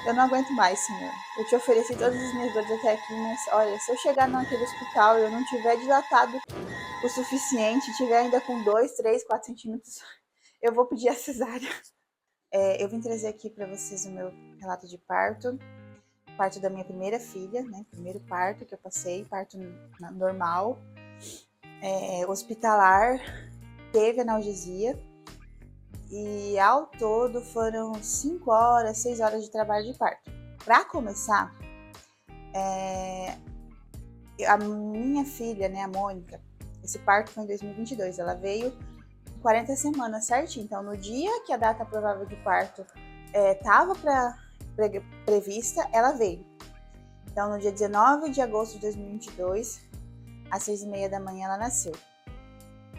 Eu não aguento mais, Senhor. Eu te ofereci todas as minhas dores até aqui, mas olha, se eu chegar naquele hospital e eu não tiver dilatado o suficiente, tiver ainda com 2, 3, 4 centímetros, eu vou pedir a cesárea. Eu vim trazer aqui para vocês o meu relato de parto da minha primeira filha, né? Primeiro parto que eu passei, parto normal, hospitalar, teve analgesia. E ao todo foram 5 horas, 6 horas de trabalho de parto. Para começar, a minha filha, né, a Mônica, esse parto foi em 2022, ela veio 40 semanas certinho. Então, no dia que a data provável de parto estava prevista, ela veio. Então, no dia 19 de agosto de 2022, às 6h30 da manhã, ela nasceu.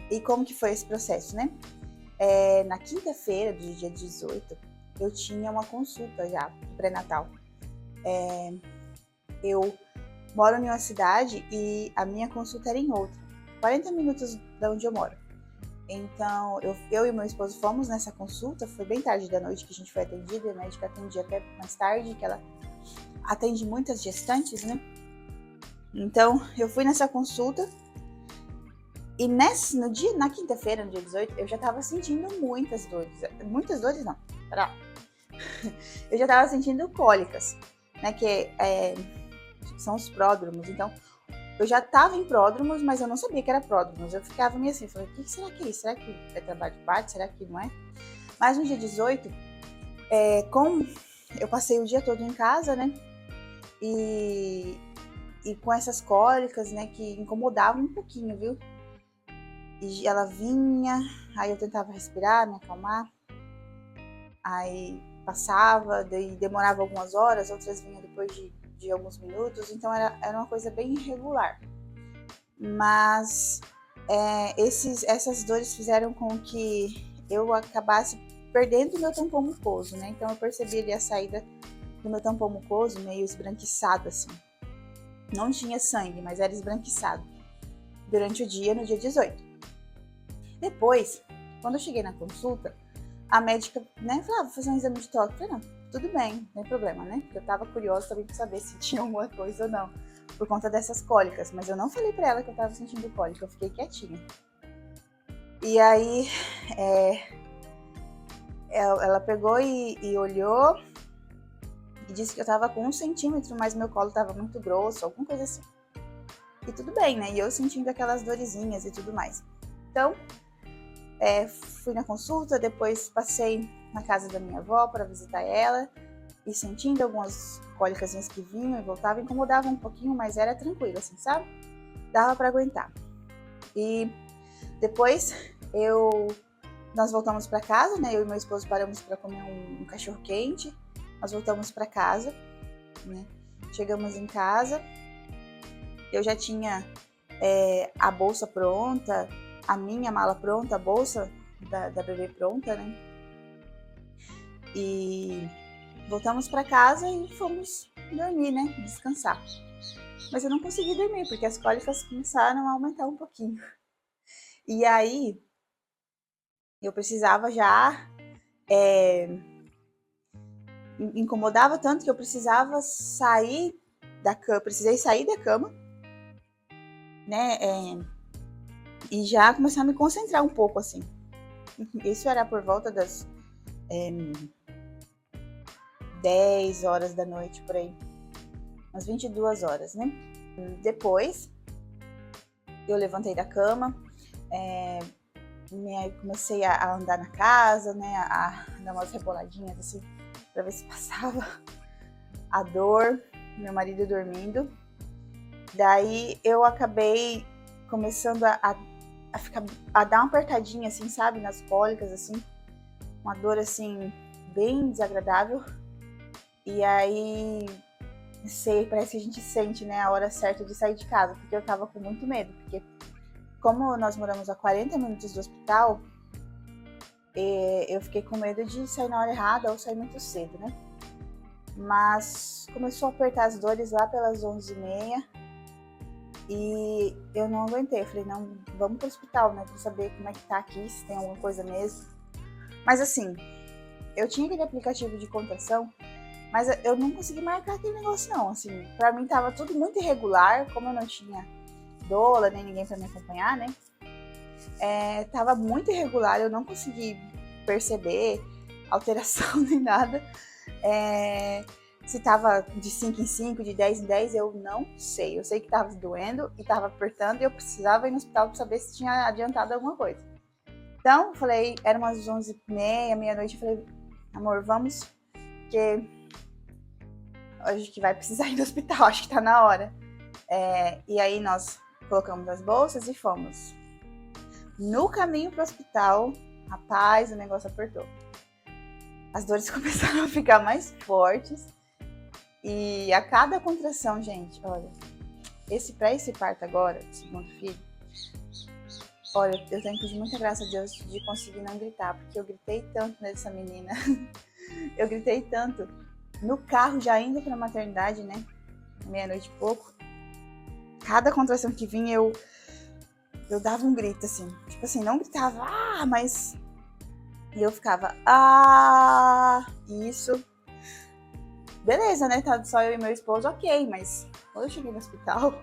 E como que foi esse processo, né? Na quinta-feira do dia 18, eu tinha uma consulta já pré-natal. Eu moro em uma cidade e a minha consulta era em outra, 40 minutos de onde eu moro. Então, eu e meu esposo fomos nessa consulta, foi bem tarde da noite que a gente foi atendida, a médica atendia até mais tarde, que ela atende muitas gestantes, né? Então, eu fui nessa consulta e na quinta-feira, no dia 18, eu já tava sentindo muitas dores não, eu já tava sentindo cólicas, né, que são os pródromos. Então, eu já tava em pródromos, mas eu não sabia que era pródromos. Eu ficava meio assim, falei, o que será que é isso? Será que é trabalho de parto? Será que não é? Mas no dia 18, como eu passei o dia todo em casa, né, e com essas cólicas, né, que incomodavam um pouquinho, viu? E ela vinha, aí eu tentava respirar, me acalmar, aí passava, daí demorava algumas horas, outras vinham depois de alguns minutos, então era uma coisa bem irregular. Mas essas dores fizeram com que eu acabasse perdendo o meu tampão mucoso, né? Então eu percebi ali a saída do meu tampão mucoso meio esbranquiçado, assim. Não tinha sangue, mas era esbranquiçado durante o dia, no dia 18. Depois, quando eu cheguei na consulta, a médica, né, falou, vou fazer um exame de toque. Eu falei, não, tudo bem, não tem problema, né? Porque eu tava curiosa também pra saber se tinha alguma coisa ou não, por conta dessas cólicas. Mas eu não falei pra ela que eu tava sentindo cólica, eu fiquei quietinha. E aí, ela pegou e olhou e disse que eu tava com 1 centímetro, mas meu colo tava muito grosso, alguma coisa assim. E tudo bem, né? E eu sentindo aquelas dorezinhas e tudo mais. Então, fui na consulta, depois passei na casa da minha avó para visitar ela e sentindo algumas cólicas que vinham e voltavam, incomodavam um pouquinho, mas era tranquilo, assim, sabe? Dava para aguentar. E depois nós voltamos para casa, né? Eu e meu esposo paramos para comer um cachorro quente. Nós voltamos para casa, né? Chegamos em casa, eu já tinha a bolsa pronta, a minha mala pronta, a bolsa da bebê pronta, né? E voltamos para casa e fomos dormir, né? Descansar. Mas eu não consegui dormir, porque as cólicas começaram a aumentar um pouquinho. E aí, eu precisava já... incomodava tanto que eu precisava sair da cama, precisei sair da cama, né? E já começar a me concentrar um pouco, assim. Isso era por volta das 10 horas da noite, por aí. Umas 22 horas, né? Depois, eu levantei da cama, comecei a andar na casa, né? A dar umas reboladinhas, assim, pra ver se passava a dor. Meu marido dormindo. Daí, eu acabei começando a dar uma apertadinha, assim, sabe? Nas cólicas, assim. Uma dor, assim, bem desagradável. E aí, parece que a gente sente, né, a hora certa de sair de casa, porque eu tava com muito medo, porque como nós moramos a 40 minutos do hospital, eu fiquei com medo de sair na hora errada ou sair muito cedo, né? Mas começou a apertar as dores lá pelas 11h30 e eu não aguentei. Eu falei, não, vamos pro hospital, né, pra saber como é que tá aqui, se tem alguma coisa mesmo. Mas assim, eu tinha aquele aplicativo de contração Mas eu não consegui marcar aquele negócio, não. Assim, pra mim tava tudo muito irregular, como eu não tinha doula, nem ninguém pra me acompanhar, né? Tava muito irregular, eu não consegui perceber alteração nem nada. Se tava de 5 em 5, de 10 em 10, eu não sei. Eu sei que tava doendo e tava apertando e eu precisava ir no hospital pra saber se tinha adiantado alguma coisa. Então, eu falei, era umas 11h30, meia-noite, eu falei, amor, vamos, porque a gente vai precisar ir no hospital, acho que tá na hora. E aí nós colocamos as bolsas e fomos. No caminho pro hospital, rapaz, o negócio apertou. As dores começaram a ficar mais fortes. E a cada contração, gente, olha, pra esse parto agora, segundo filho, olha, eu tenho que pedir muita graça a Deus de conseguir não gritar, porque eu gritei tanto nessa menina. Eu gritei tanto. No carro, já indo pra maternidade, né? Meia-noite e pouco. Cada contração que vinha, eu dava um grito, assim. Tipo assim, não gritava, mas... E eu ficava, isso. Beleza, né? Tá só eu e meu esposo, ok. Mas quando eu cheguei no hospital,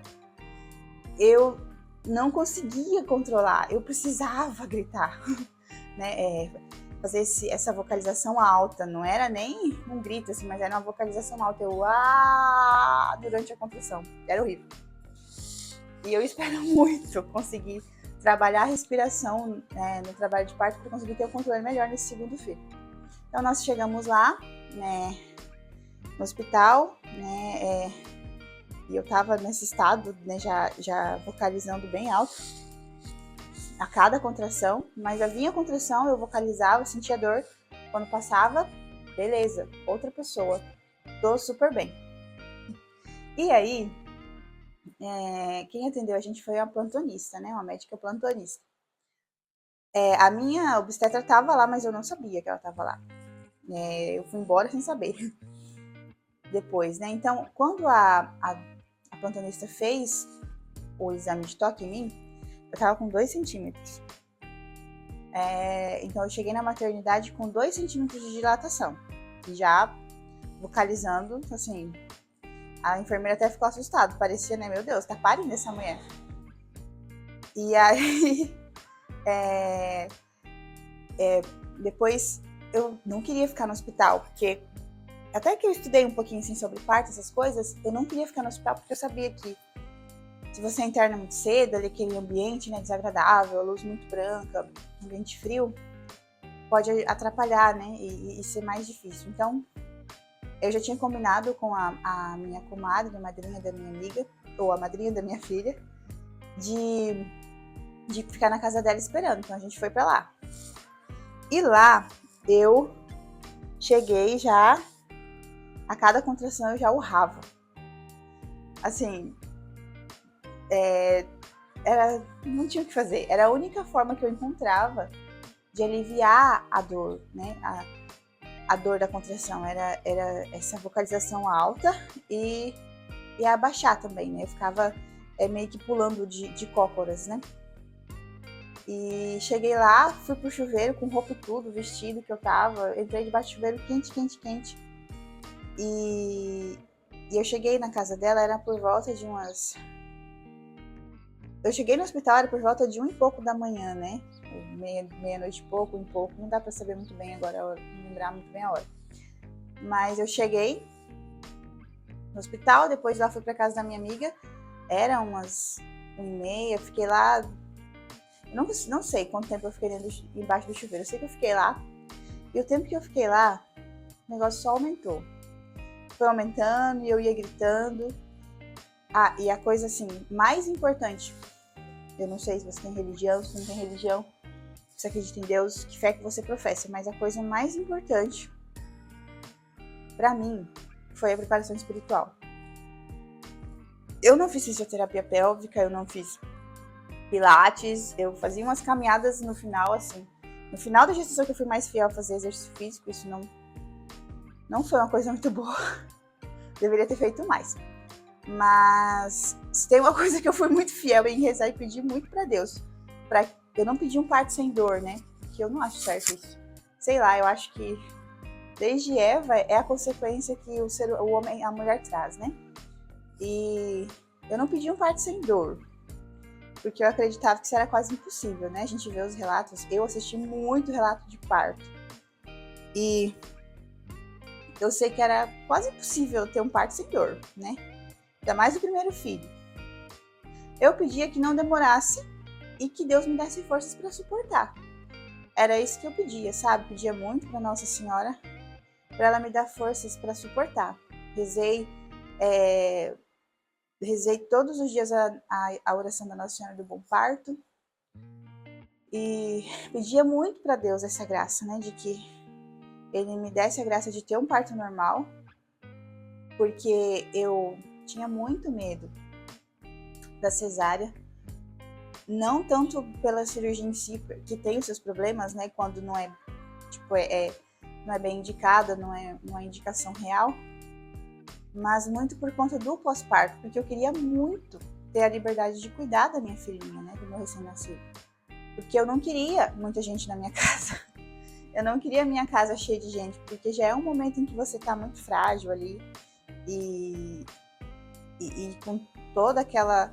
eu não conseguia controlar. Eu precisava gritar, né? Fazer essa vocalização alta. Não era nem um grito, assim, mas era uma vocalização alta. Eu, durante a contração. Era horrível. E eu espero muito conseguir trabalhar a respiração no trabalho de parto para conseguir ter o controle melhor nesse segundo filho. Então, nós chegamos lá, né, no hospital, né, e eu tava nesse estado, né, já vocalizando bem alto a cada contração, mas havia contração, eu vocalizava, sentia dor, quando passava, beleza, outra pessoa, tô super bem. E aí, quem atendeu a gente foi uma plantonista, né, uma médica plantonista. A minha obstetra tava lá, mas eu não sabia que ela tava lá. Eu fui embora sem saber. Depois, né? Então, quando a plantonista fez o exame de toque em mim, eu tava com 2 centímetros. Então, eu cheguei na maternidade com 2 centímetros de dilatação. E já vocalizando, assim, a enfermeira até ficou assustada. Parecia, né? Meu Deus, tá parindo essa mulher. E aí, depois, eu não queria ficar no hospital, porque até que eu estudei um pouquinho assim sobre parto, essas coisas, eu não queria ficar no hospital porque eu sabia que se você interna muito cedo, ali aquele ambiente, né, desagradável, a luz muito branca, ambiente frio, pode atrapalhar, né, e ser mais difícil. Então, eu já tinha combinado com a minha comadre, a madrinha da minha amiga, ou a madrinha da minha filha, de ficar na casa dela esperando. Então, a gente foi pra lá. E lá, eu cheguei já... A cada contração eu já urrava. Assim, não tinha o que fazer. Era a única forma que eu encontrava de aliviar a dor, né? A dor da contração. Era essa vocalização alta e abaixar também, né? Eu ficava meio que pulando de cócoras, né? E cheguei lá, fui pro chuveiro com roupa e tudo, vestido que eu tava. Entrei debaixo do chuveiro quente, quente, quente. E eu cheguei na casa dela, era por volta de umas... Eu cheguei no hospital, era por volta de 1 e pouco da manhã, né? Meia-noite e pouco, 1 e pouco. Não dá pra saber muito bem agora, não lembrar muito bem a hora. Mas eu cheguei no hospital, depois lá fui pra casa da minha amiga. Era umas 1h30, fiquei lá... Eu não sei quanto tempo eu fiquei embaixo do chuveiro. Eu sei que eu fiquei lá. E o tempo que eu fiquei lá, o negócio só aumentou. Foi aumentando e eu ia gritando. E a coisa assim, mais importante, eu não sei se você tem religião, se não tem religião, se você acredita em Deus, que fé que você professa, mas a coisa mais importante pra mim foi a preparação espiritual. Eu não fiz fisioterapia pélvica, eu não fiz pilates, eu fazia umas caminhadas no final, assim. No final da gestação que eu fui mais fiel a fazer exercício físico, isso não foi uma coisa muito boa. Deveria ter feito mais. Mas se tem uma coisa que eu fui muito fiel em rezar e pedir muito pra Deus. Eu não pedi um parto sem dor, né? Porque eu não acho certo isso. Sei lá, eu acho que desde Eva é a consequência que o homem, a mulher traz, né? E eu não pedi um parto sem dor, porque eu acreditava que isso era quase impossível, né? A gente vê os relatos, eu assisti muito relato de parto. E eu sei que era quase impossível ter um parto sem dor, né? Ainda mais o primeiro filho. Eu pedia que não demorasse e que Deus me desse forças para suportar. Era isso que eu pedia, sabe? Pedia muito para Nossa Senhora, para ela me dar forças para suportar. Rezei todos os dias a oração da Nossa Senhora do Bom Parto e pedia muito para Deus essa graça, né? De que Ele me desse a graça de ter um parto normal, porque eu tinha muito medo da cesárea. Não tanto pela cirurgia em si, que tem os seus problemas, né? Quando não é, não é bem indicada, não é uma indicação real, mas muito por conta do pós-parto, porque eu queria muito ter a liberdade de cuidar da minha filhinha, né? Do meu recém-nascido. Porque eu não queria muita gente na minha casa. Eu não queria a minha casa cheia de gente, porque já é um momento em que você tá muito frágil ali e com toda aquela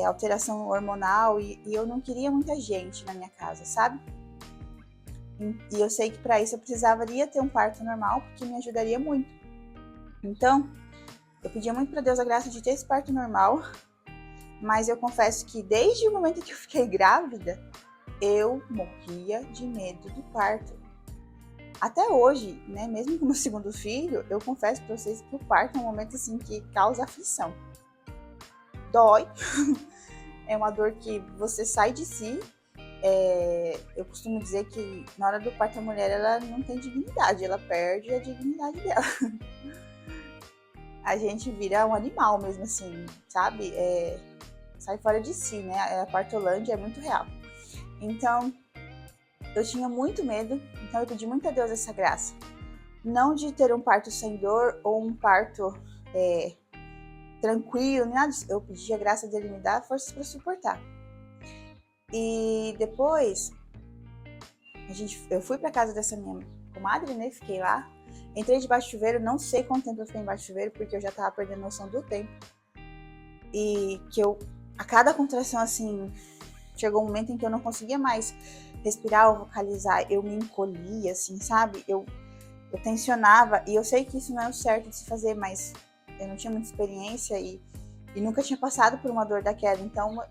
alteração hormonal e eu não queria muita gente na minha casa, sabe? E eu sei que para isso eu precisaria ter um parto normal, porque me ajudaria muito. Então, eu pedia muito para Deus a graça de ter esse parto normal, mas eu confesso que desde o momento que eu fiquei grávida, eu morria de medo do parto. Até hoje, né, mesmo com o meu segundo filho, eu confesso para vocês que o parto é um momento assim que causa aflição. Dói, é uma dor que você sai de si. Eu costumo dizer que na hora do parto a mulher ela não tem dignidade, ela perde a dignidade dela. A gente vira um animal mesmo assim, sabe? Sai fora de si, né? A partolândia é muito real. Então, eu tinha muito medo, então eu pedi muito a Deus essa graça. Não de ter um parto sem dor ou um parto tranquilo, nada disso. Eu pedi a graça dele me dar forças para suportar. E depois, eu fui para casa dessa minha comadre, né? Fiquei lá. Entrei debaixo do chuveiro, não sei quanto tempo eu fiquei embaixo do chuveiro, porque eu já tava perdendo noção do tempo. E que a cada contração, assim, chegou um momento em que eu não conseguia mais respirar ou vocalizar. Eu me encolhia, assim, sabe? Eu tensionava, e eu sei que isso não é o certo de se fazer, mas eu não tinha muita experiência e nunca tinha passado por uma dor daquela, então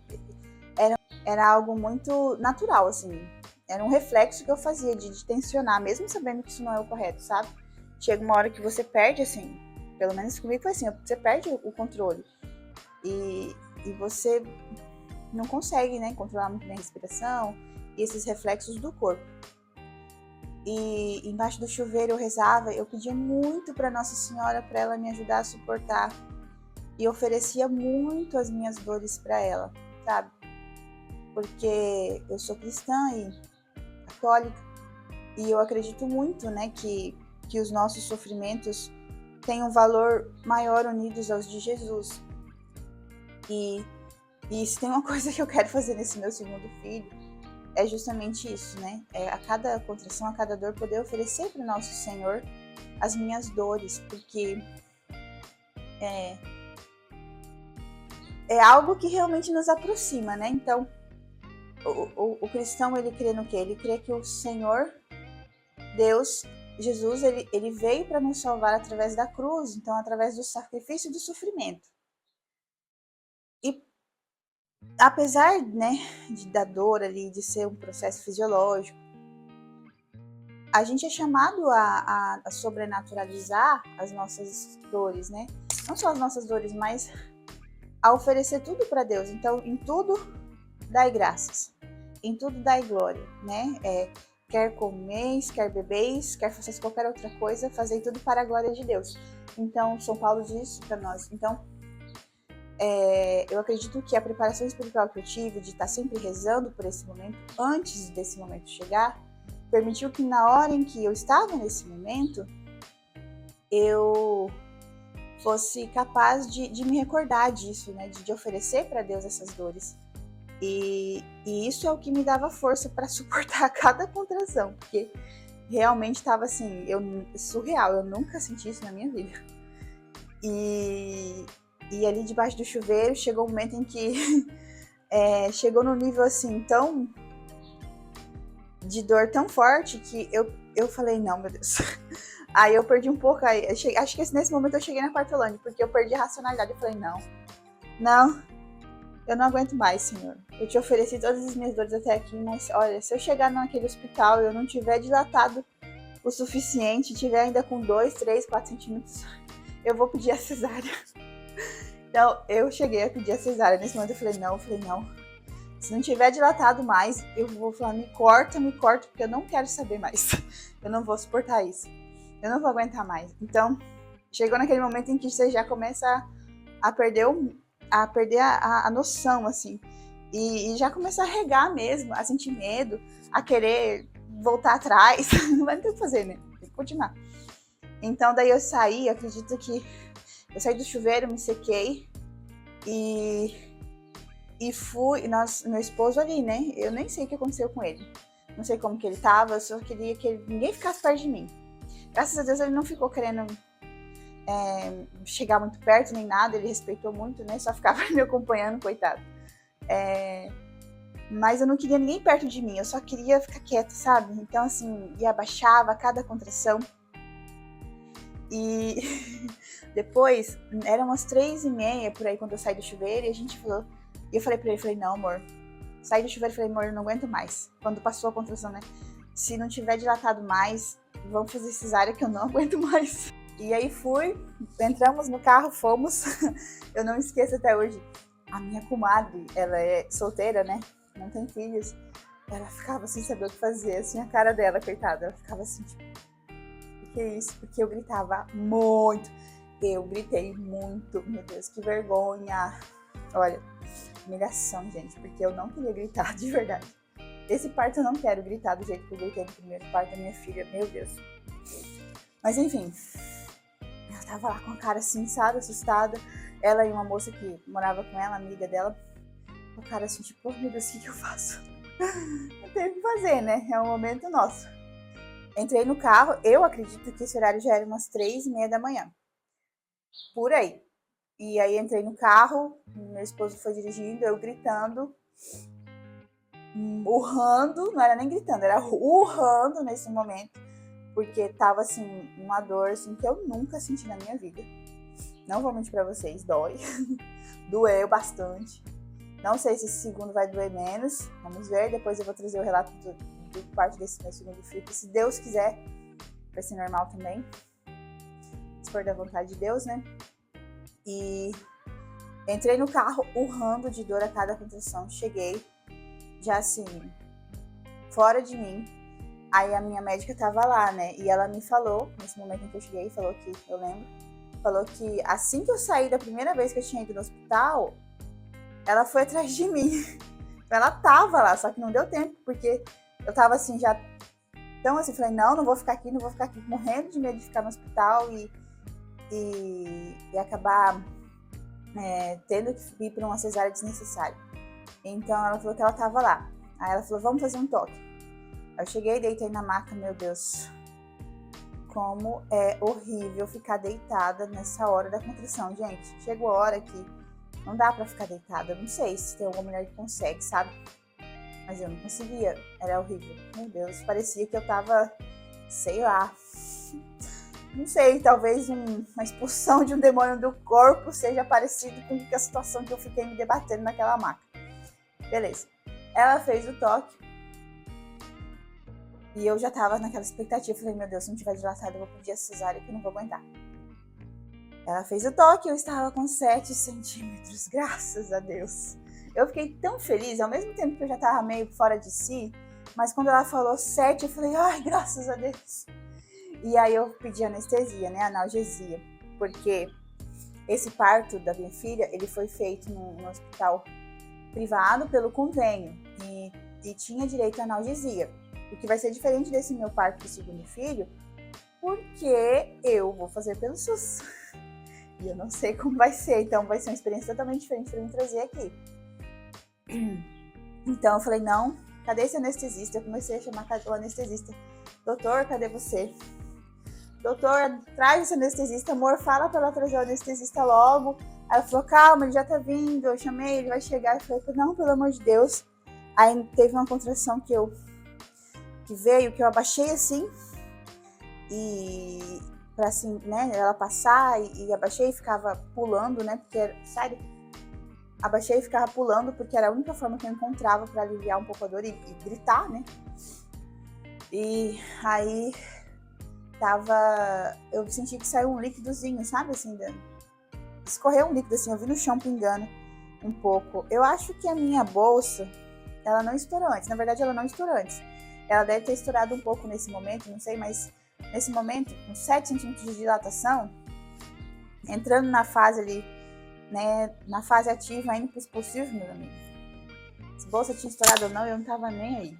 era algo muito natural, assim, era um reflexo que eu fazia de tensionar, mesmo sabendo que isso não é o correto, sabe? Chega uma hora que você perde, assim, pelo menos comigo foi assim, você perde o controle e você não consegue, né, controlar muito bem a respiração e esses reflexos do corpo. E embaixo do chuveiro eu rezava, eu pedia muito para Nossa Senhora para ela me ajudar a suportar e oferecia muito as minhas dores para ela, sabe? Porque eu sou cristã e católica e eu acredito muito, né, que os nossos sofrimentos têm um valor maior unidos aos de Jesus. E se tem uma coisa que eu quero fazer nesse meu segundo filho, é justamente isso, né? A cada contração, a cada dor, poder oferecer para o nosso Senhor as minhas dores, porque é algo que realmente nos aproxima, né? Então, o cristão, ele crê no quê? Ele crê que o Senhor, Deus, Jesus, ele veio para nos salvar através da cruz, então através do sacrifício e do sofrimento. E apesar, né, da dor ali, de ser um processo fisiológico, a gente é chamado a sobrenaturalizar as nossas dores, né? Não só as nossas dores, mas a oferecer tudo para Deus. Então, em tudo, dai graças. Em tudo, dai glória, né? Quer comeis, quer bebeis, quer fazeis qualquer outra coisa, fazei tudo para a glória de Deus. Então, São Paulo diz isso para nós. Então, eu acredito que a preparação espiritual que eu tive de estar sempre rezando por esse momento, antes desse momento chegar, permitiu que na hora em que eu estava nesse momento, eu fosse capaz de me recordar disso, né? De oferecer para Deus essas dores. E isso é o que me dava força para suportar cada contração, porque realmente tava assim, surreal, eu nunca senti isso na minha vida. E ali debaixo do chuveiro chegou um momento em que chegou num nível assim tão de dor tão forte que eu falei, não, meu Deus. Aí eu perdi um pouco, acho que nesse momento eu cheguei na Quartolândia, porque eu perdi a racionalidade. Eu falei, não, eu não aguento mais, Senhor. Eu te ofereci todas as minhas dores até aqui, mas olha, se eu chegar naquele hospital e eu não tiver dilatado o suficiente, tiver ainda com 2, 3, 4 centímetros, eu vou pedir a cesárea. Então, eu cheguei a pedir a cesárea. Nesse momento eu falei, não. Se não tiver dilatado mais, eu vou falar, me corta, porque eu não quero saber mais. Eu não vou suportar isso. Eu não vou aguentar mais. Então, chegou naquele momento em que você já começa a perder a noção, assim. E já começa a regar mesmo, a sentir medo, a querer voltar atrás. Não vai ter o que fazer, né? Tem que continuar. Então, daí eu saí, acredito que eu saí do chuveiro, me sequei e fui, meu esposo ali, né? Eu nem sei o que aconteceu com ele. Não sei como que ele tava, eu só queria que ninguém ficasse perto de mim. Graças a Deus ele não ficou querendo chegar muito perto nem nada, ele respeitou muito, né? Só ficava me acompanhando, coitado. Mas eu não queria ninguém perto de mim, eu só queria ficar quieta, sabe? Então, assim, e abaixava a cada contração. E depois, eram umas 3h30 por aí quando eu saí do chuveiro, e a gente falou. E eu falei pra ele, não, amor. Saí do chuveiro e falei, amor, eu não aguento mais. Quando passou a contração, né? Se não tiver dilatado mais, vamos fazer cesárea que eu não aguento mais. E aí entramos no carro, fomos. Eu não esqueço até hoje. A minha comadre, ela é solteira, né? Não tem filhos. Ela ficava sem saber o que fazer, assim, a cara dela, coitada. Ela ficava assim, tipo, o que é isso? Porque eu gritava muito. Eu gritei muito, meu Deus, que vergonha. Olha, humilhação, gente, porque eu não queria gritar, de verdade. Esse parto eu não quero gritar do jeito que eu gritei no primeiro parto da minha filha, meu Deus. Mas enfim, ela tava lá com a cara assim, sabe, assustada. Ela e uma moça que morava com ela, amiga dela, com a cara assim, tipo, oh, meu Deus, o que eu faço? Não tem o que fazer, né? É um momento nosso. Entrei no carro, eu acredito que esse horário já era umas 3h30 da manhã. Por aí. E aí entrei no carro, meu esposo foi dirigindo, eu gritando, urrando, não era nem gritando, era urrando nesse momento, porque tava assim, uma dor assim, que eu nunca senti na minha vida. Não vou mentir pra vocês, dói. Doeu bastante. Não sei se esse segundo vai doer menos, vamos ver, depois eu vou trazer o relato do parto desse meu segundo filho, que se Deus quiser, vai ser normal também. Se for da vontade de Deus, né? E entrei no carro urrando de dor a cada contração. Cheguei, já assim, fora de mim. Aí a minha médica tava lá, né? E ela me falou, nesse momento em que eu cheguei, falou que, eu lembro, falou que assim que eu saí da primeira vez que eu tinha ido no hospital, ela foi atrás de mim. Ela tava lá, só que não deu tempo, porque eu tava assim, já... Então assim, falei, não vou ficar aqui, morrendo de medo de ficar no hospital e acabar tendo que ir para uma cesárea desnecessária. Então ela falou que ela tava lá. Aí ela falou, vamos fazer um toque. Eu cheguei, deitei na maca, meu Deus. Como é horrível ficar deitada nessa hora da contração, gente. Chegou a hora que não dá pra ficar deitada. Não sei se tem alguma mulher que consegue, sabe? Mas eu não conseguia. Era horrível. Meu Deus, parecia que eu tava, sei lá... Não sei, talvez uma expulsão de um demônio do corpo seja parecido com a situação que eu fiquei me debatendo naquela maca. Beleza. Ela fez o toque. E eu já tava naquela expectativa. Falei, meu Deus, se não tiver dilatado, eu vou pedir a cesárea que eu não vou aguentar. Ela fez o toque, eu estava com 7 centímetros, graças a Deus. Eu fiquei tão feliz, ao mesmo tempo que eu já tava meio fora de si, mas quando ela falou 7, eu falei, ai, graças a Deus. E aí eu pedi anestesia, né, analgesia, porque esse parto da minha filha, ele foi feito num hospital privado pelo convênio e tinha direito à analgesia, o que vai ser diferente desse meu parto do segundo filho, porque eu vou fazer pelo SUS. E eu não sei como vai ser, então vai ser uma experiência totalmente diferente para me trazer aqui. Então eu falei, não, cadê esse anestesista? Eu comecei a chamar o anestesista. doutor, cadê você? Doutor, traz esse anestesista, amor, fala pra ela trazer o anestesista logo. Aí ela falou, calma, ele já tá vindo. Eu chamei, ele vai chegar. Eu falei, não, pelo amor de Deus. Aí teve uma contração que veio, que eu abaixei assim, e pra assim, né, ela passar, e abaixei e ficava pulando, né, porque, sério, abaixei e ficava pulando, porque era a única forma que eu encontrava pra aliviar um pouco a dor e gritar, né. E aí eu senti que saiu um líquidozinho, sabe, assim, escorreu um líquido, assim, eu vi no chão pingando um pouco. Eu acho que a minha bolsa, ela não estourou antes, na verdade ela não estourou antes. Ela deve ter estourado um pouco nesse momento, não sei, mas nesse momento, com 7 centímetros de dilatação, entrando na fase ali, né, na fase ativa, indo para o expulsivo, meu amigo. Se a bolsa tinha estourado ou não, eu não tava nem aí.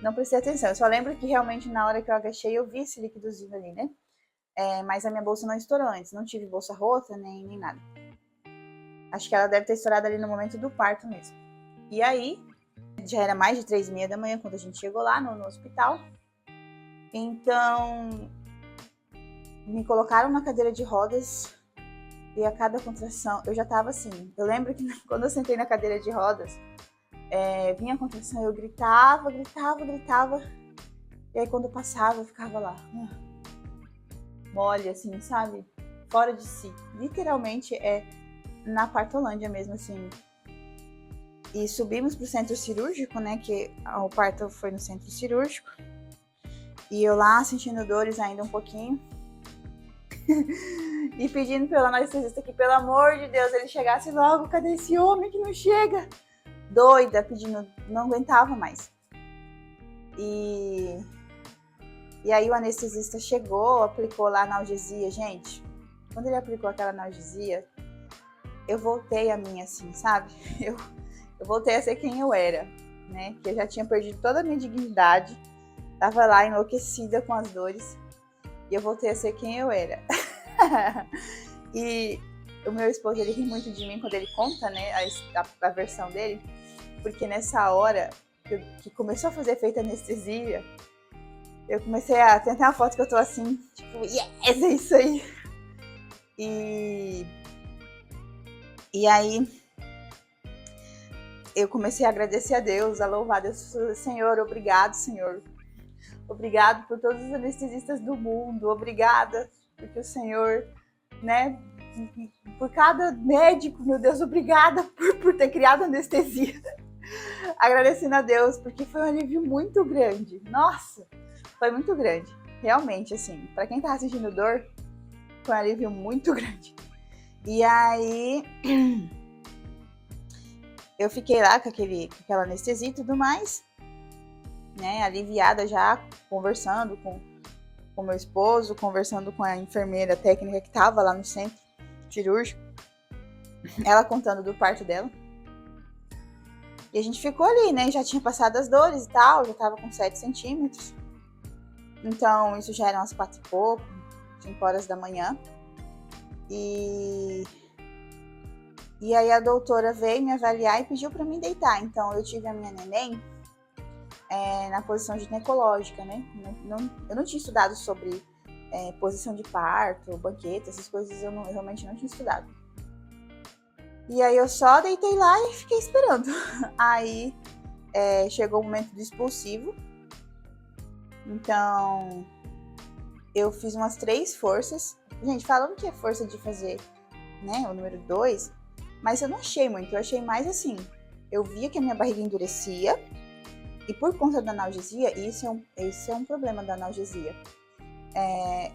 Não prestei atenção, eu só lembro que realmente na hora que eu agachei, eu vi esse líquidozinho ali, né? Mas a minha bolsa não estourou antes, não tive bolsa rota, nem nada. Acho que ela deve ter estourado ali no momento do parto mesmo. E aí, já era mais de 3h30 da manhã quando a gente chegou lá no hospital. Então, me colocaram na cadeira de rodas e a cada contração, eu já tava assim. Eu lembro que quando eu sentei na cadeira de rodas, vinha a contração, eu gritava. E aí quando eu passava, eu ficava lá, mole, assim, sabe? Fora de si. Literalmente na Partolândia mesmo, assim. E subimos pro centro cirúrgico, né? Que o parto foi no centro cirúrgico. E eu lá sentindo dores ainda um pouquinho. E pedindo pelo anestesista que, pelo amor de Deus, ele chegasse logo. Cadê esse homem que não chega? Doida, pedindo, não aguentava mais. E aí o anestesista chegou, aplicou lá a analgesia. Gente, quando ele aplicou aquela analgesia, eu voltei a mim assim, sabe? Eu voltei a ser quem eu era, né? Que eu já tinha perdido toda a minha dignidade. Tava lá enlouquecida com as dores. E eu voltei a ser quem eu era. E o meu esposo, ele ri muito de mim quando ele conta, né, a versão dele. Porque nessa hora que começou a fazer efeito anestesia, eu comecei a tentar uma foto que eu tô assim, tipo, yes, é isso aí. E aí eu comecei a agradecer a Deus, a louvar a Deus. Senhor, obrigado, Senhor. Obrigado por todos os anestesistas do mundo. Obrigada porque o Senhor, né, por cada médico, meu Deus, obrigada por ter criado anestesia. Agradecendo a Deus, porque foi um alívio muito grande. Nossa, foi muito grande. Realmente, assim, pra quem tava sentindo dor, foi um alívio muito grande. E aí, eu fiquei lá com aquela anestesia e tudo mais, né, aliviada já, conversando com meu esposo, conversando com a enfermeira técnica que tava lá no centro cirúrgico, ela contando do parto dela. E a gente ficou ali, né, já tinha passado as dores e tal, já tava com 7 centímetros. Então, isso já eram umas 4 e pouco, 5 horas da manhã. E aí a doutora veio me avaliar e pediu para mim deitar. Então, eu tive a minha neném na posição ginecológica, né? Eu não tinha estudado sobre posição de parto, banqueta, essas coisas eu realmente não tinha estudado. E aí eu só deitei lá e fiquei esperando. Aí chegou o momento do expulsivo. Então, eu fiz umas 3 forças. Gente, falando que é força de fazer, né, o número 2, mas eu não achei muito. Eu achei mais assim, eu via que a minha barriga endurecia. E por conta da analgesia, esse é um problema da analgesia.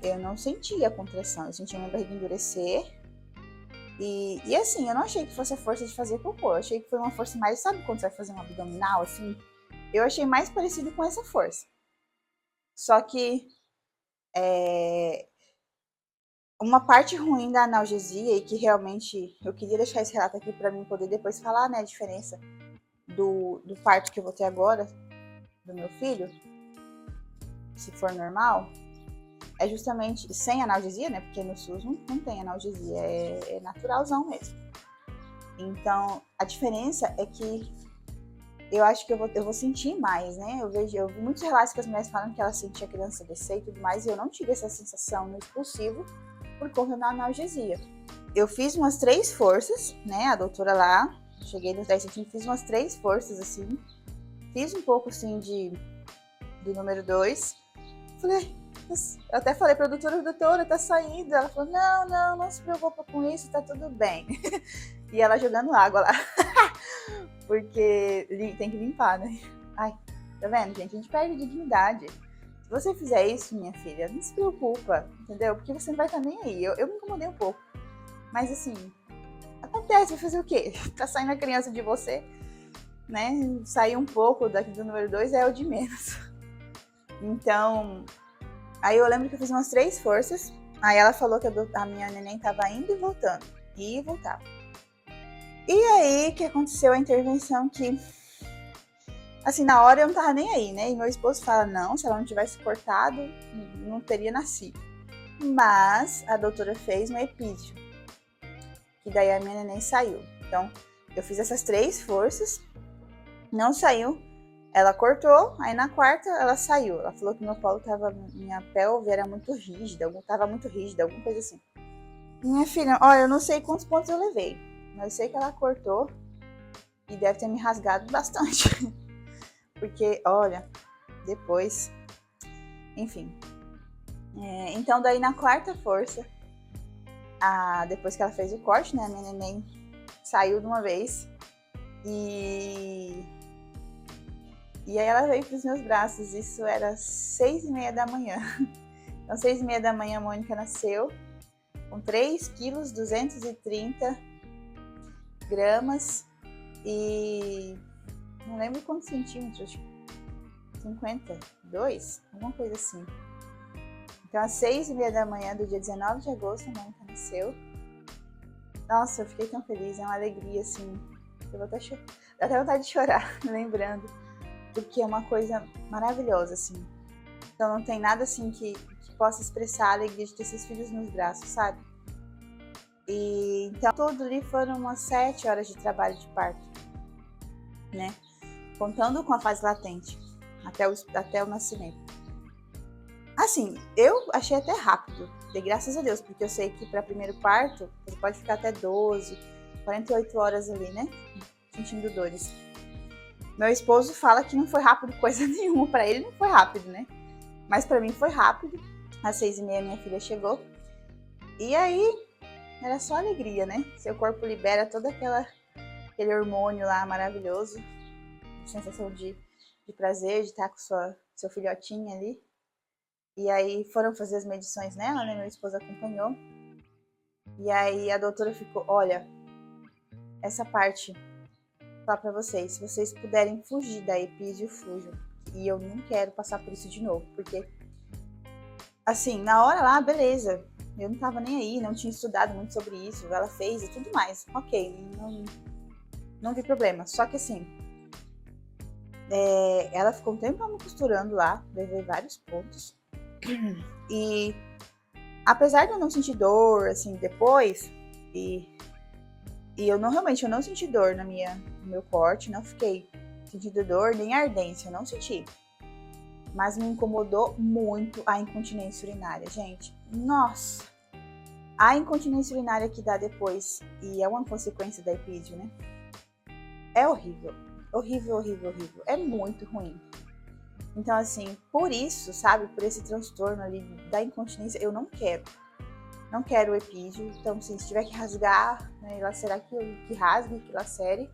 Eu não sentia a contração, eu sentia minha barriga endurecer. E assim, eu não achei que fosse a força de fazer cocô. Eu achei que foi uma força mais, sabe quando você vai fazer um abdominal, assim? Eu achei mais parecido com essa força. Só que uma parte ruim da analgesia, e que realmente eu queria deixar esse relato aqui para mim poder depois falar, né, a diferença do parto que eu vou ter agora, do meu filho, se for normal, é justamente sem analgesia, né? Porque no SUS não tem analgesia, é naturalzão mesmo. Então, a diferença é que eu acho que eu vou sentir mais, né? Eu vi muitos relatos que as mulheres falam que elas sentiam a criança descer e tudo mais, e eu não tive essa sensação no expulsivo por conta da analgesia. Eu fiz umas 3 forças, né? A doutora lá, cheguei nos 10 centímetros, fiz umas 3 forças, assim. Fiz um pouco, assim, do número 2. Falei, eu até falei pra doutora, tá saindo. Ela falou, não se preocupa com isso, tá tudo bem. E ela jogando água lá. Porque tem que limpar, né? Ai, tá vendo, gente? A gente perde dignidade. Se você fizer isso, minha filha, não se preocupa, entendeu? Porque você não vai estar nem aí. Eu me incomodei um pouco. Mas assim, acontece, vai fazer o quê? Tá saindo a criança de você, né? Sair um pouco daqui do número 2 é o de menos. Então, aí eu lembro que eu fiz umas 3 forças. Aí ela falou que a minha neném tava indo e voltando. E voltava. E aí que aconteceu a intervenção que, assim, na hora eu não tava nem aí, né? E meu esposo fala, não, se ela não tivesse cortado, não teria nascido. Mas a doutora fez um epídio. E daí a minha neném saiu. Então, eu fiz essas 3 forças, não saiu. Ela cortou, aí na quarta ela saiu. Ela falou que meu colo tava, minha pelve era muito rígida, tava muito rígida, alguma coisa assim. Minha filha, olha, eu não sei quantos pontos eu levei, mas eu sei que ela cortou e deve ter me rasgado bastante. Porque, olha, depois, enfim. Então daí na quarta força, depois que ela fez o corte, né, a minha neném saiu de uma vez e aí ela veio para os meus braços. Isso era 6h30 da manhã. Então 6h30 da manhã a Mônica nasceu com 3 quilos 230 gramas e não lembro quantos centímetros, 52, alguma coisa assim. Então às 6h30 da manhã do dia 19 de agosto a Mônica nasceu. Nossa, eu fiquei tão feliz, é uma alegria, assim, eu vou até vontade de chorar, lembrando, porque é uma coisa maravilhosa, assim. Então não tem nada, assim, que possa expressar a alegria de ter seus filhos nos braços, sabe? E então tudo ali foram umas 7 horas de trabalho de parto, né? Contando com a fase latente, até o nascimento. Assim, eu achei até rápido, de graças a Deus, porque eu sei que para primeiro parto, você pode ficar até 12, 48 horas ali, né? Sentindo dores. Meu esposo fala que não foi rápido coisa nenhuma, para ele não foi rápido, né? Mas para mim foi rápido. Às 6h30 minha filha chegou. E aí, era só alegria, né? Seu corpo libera todo aquele hormônio lá maravilhoso. Sensação de prazer, de estar com seu filhotinho ali. E aí foram fazer as medições nela, né? Meu esposo acompanhou. E aí a doutora ficou, olha, essa parte, vou falar pra vocês, se vocês puderem fugir da epídio, fujam. E eu não quero passar por isso de novo, porque, assim, na hora lá, beleza, eu não tava nem aí, não tinha estudado muito sobre isso, ela fez e tudo mais. Ok, não vi problema. Só que assim, ela ficou um tempo me costurando lá, levei vários pontos. E apesar de eu não sentir dor, assim, depois, e eu não senti dor no meu corte, não fiquei sentindo dor, nem ardência, eu não senti. Mas me incomodou muito a incontinência urinária, gente. Nossa! A incontinência urinária que dá depois, e é uma consequência da epídio, né? É horrível. Horrível, horrível, horrível. É muito ruim. Então, assim, por isso, sabe, por esse transtorno ali da incontinência, eu não quero. Não quero o epídio. Então, assim, se tiver que rasgar, né, lacerar, que rasgue, que lacere.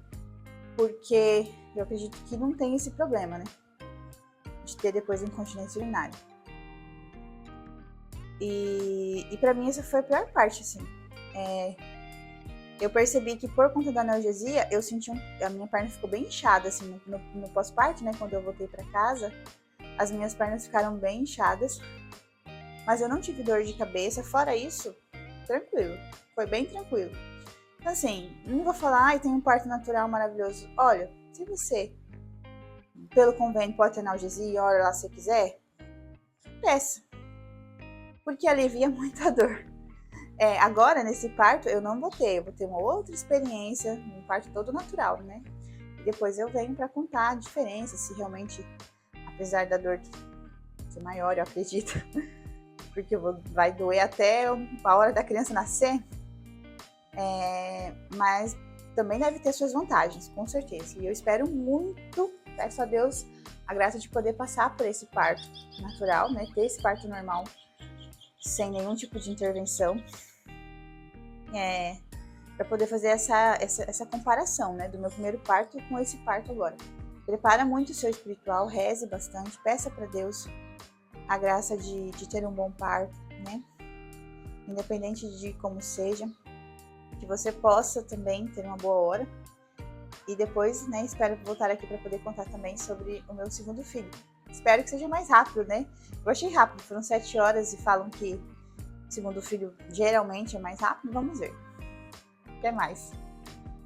Porque eu acredito que não tem esse problema, né? De ter depois incontinência urinária. E pra mim essa foi a pior parte, assim. Eu percebi que por conta da analgesia, eu senti a minha perna ficou bem inchada, assim, no pós-parto, né? Quando eu voltei pra casa, as minhas pernas ficaram bem inchadas. Mas eu não tive dor de cabeça, fora isso, tranquilo. Foi bem tranquilo. Então, assim, não vou falar, ai, tem um parto natural maravilhoso. Olha, se você, pelo convênio, pode ter analgesia, a hora lá se você quiser, peça. Porque alivia muito a dor. Agora, nesse parto, eu não vou ter. Eu vou ter uma outra experiência, um parto todo natural, né? depois eu venho para contar a diferença, se realmente, apesar da dor ser maior, eu acredito, porque vai doer até a hora da criança nascer, mas também deve ter suas vantagens, com certeza. E eu espero muito, peço a Deus a graça de poder passar por esse parto natural, né? Ter esse parto normal, sem nenhum tipo de intervenção, para poder fazer essa comparação, né? Do meu primeiro parto com esse parto agora. Prepara muito o seu espiritual, reze bastante, peça para Deus a graça de ter um bom parto, né? Independente de como seja, que você possa também ter uma boa hora. E depois, né, espero voltar aqui para poder contar também sobre o meu segundo filho. Espero que seja mais rápido, né? Eu achei rápido, foram 7 horas e falam que o segundo filho geralmente é mais rápido. Vamos ver. Até mais.